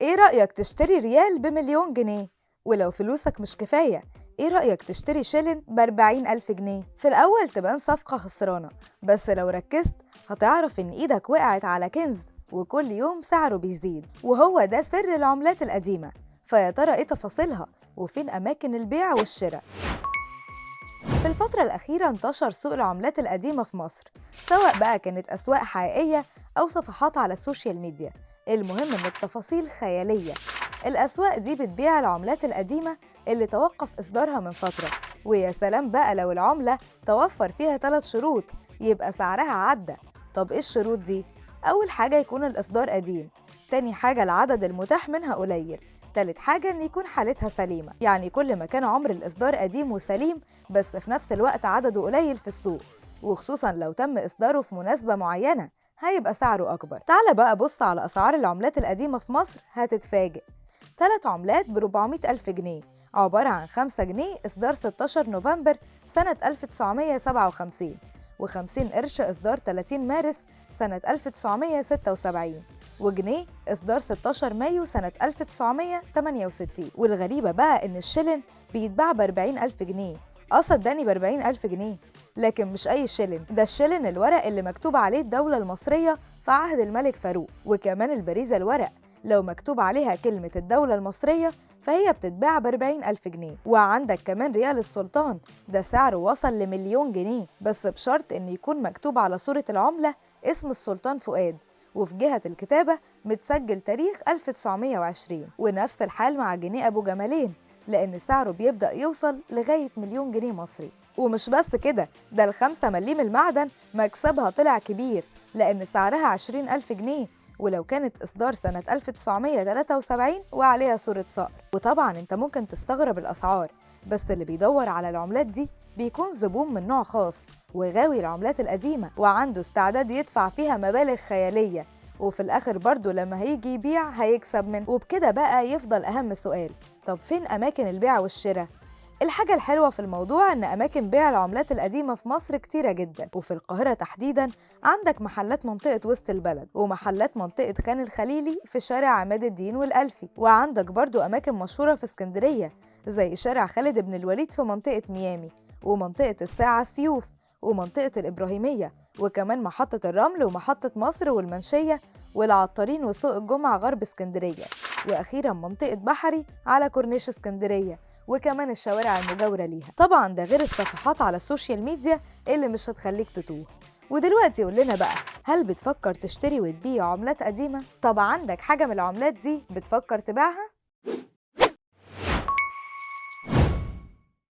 ايه رأيك تشتري ريال ب1,000,000 جنيه؟ ولو فلوسك مش كفاية، ايه رأيك تشتري شيلن ب40,000 جنيه؟ في الأول تبان صفقة خسرانة، بس لو ركزت هتعرف إن إيدك وقعت على كنز وكل يوم سعره بيزيد، وهو ده سر العملات القديمة. فيا ترى ايه تفاصيلها؟ وفين أماكن البيع والشراء؟ في الفترة الأخيرة انتشر سوق العملات القديمة في مصر، سواء بقى كانت أسواق حقيقية أو صفحات على السوشيال ميديا. المهم إن التفاصيل خيالية. الأسواق دي بتبيع العملات القديمة اللي توقف إصدارها من فترة، ويا سلام بقى لو العملة توفر فيها 3 شروط يبقى سعرها عدى. طب إيه الشروط دي؟ أول حاجة يكون الإصدار قديم، تاني حاجة العدد المتاح منها قليل، تالت حاجة إن يكون حالتها سليمة، يعني كل ما كان عمر الإصدار قديم وسليم بس في نفس الوقت عدده قليل في السوق، وخصوصا لو تم إصداره في مناسبة معينة هيبقى سعره أكبر. تعال بقى بص على أسعار العملات القديمة في مصر هتتفاجئ. 3 عملات ب400,000 جنيه، عبارة عن 5 جنيه إصدار 16 نوفمبر سنة 1957، و50 قرش إصدار 30 مارس سنة 1976، وجنيه إصدار 16 مايو سنة 1968. والغريبة بقى إن الشلن بيتباع ب40,000 جنيه. صدقني ب40,000 جنيه، لكن مش أي شلن، ده الشلن الورق اللي مكتوب عليه الدولة المصرية في عهد الملك فاروق، وكمان البريزة الورق لو مكتوب عليها كلمة الدولة المصرية فهي بتتباع ب40,000 جنيه. وعندك كمان ريال السلطان، ده سعره وصل ل1,000,000 جنيه، بس بشرط إن يكون مكتوب على صورة العملة اسم السلطان فؤاد، وفي جهة الكتابة متسجل تاريخ 1920. ونفس الحال مع جنيه أبو جمالين، لأن سعره بيبدأ يوصل لغاية 1,000,000 جنيه مصري. ومش بس كده، ده ال5 مليم المعدن مكسبها طلع كبير، لأن سعرها 20,000 جنيه، ولو كانت إصدار سنة 1973 وعليها صورة صقر. وطبعا انت ممكن تستغرب الأسعار، بس اللي بيدور على العملات دي بيكون زبون من نوع خاص وغاوي العملات القديمة وعنده استعداد يدفع فيها مبالغ خيالية، وفي الآخر برضو لما هيجي يبيع هيكسب منه. وبكده بقى يفضل أهم سؤال: طب فين أماكن البيع والشراء؟ الحاجة الحلوة في الموضوع إن أماكن بيع العملات القديمة في مصر كتيرة جدا، وفي القاهرة تحديدا عندك محلات منطقة وسط البلد، ومحلات منطقة خان الخليلي في شارع عماد الدين والألفي، وعندك برضو أماكن مشهورة في اسكندرية زي شارع خالد بن الوليد في منطقة ميامي، ومنطقة الساعة سيوف، ومنطقة الإبراهيمية، وكمان محطة الرمل ومحطة مصر والمنشية والعطارين وسوق الجمعة غرب اسكندرية، وأخيرا منطقة بحري على كورنيش اسكندرية، وكمان الشوارع المجاورة ليها. طبعا ده غير الصفحات على السوشيال ميديا اللي مش هتخليك تتوه. ودلوقتي قول لنا بقى، هل بتفكر تشتري وتبيع عملات قديمة؟ طب عندك حاجة من العملات دي بتفكر تبيعها؟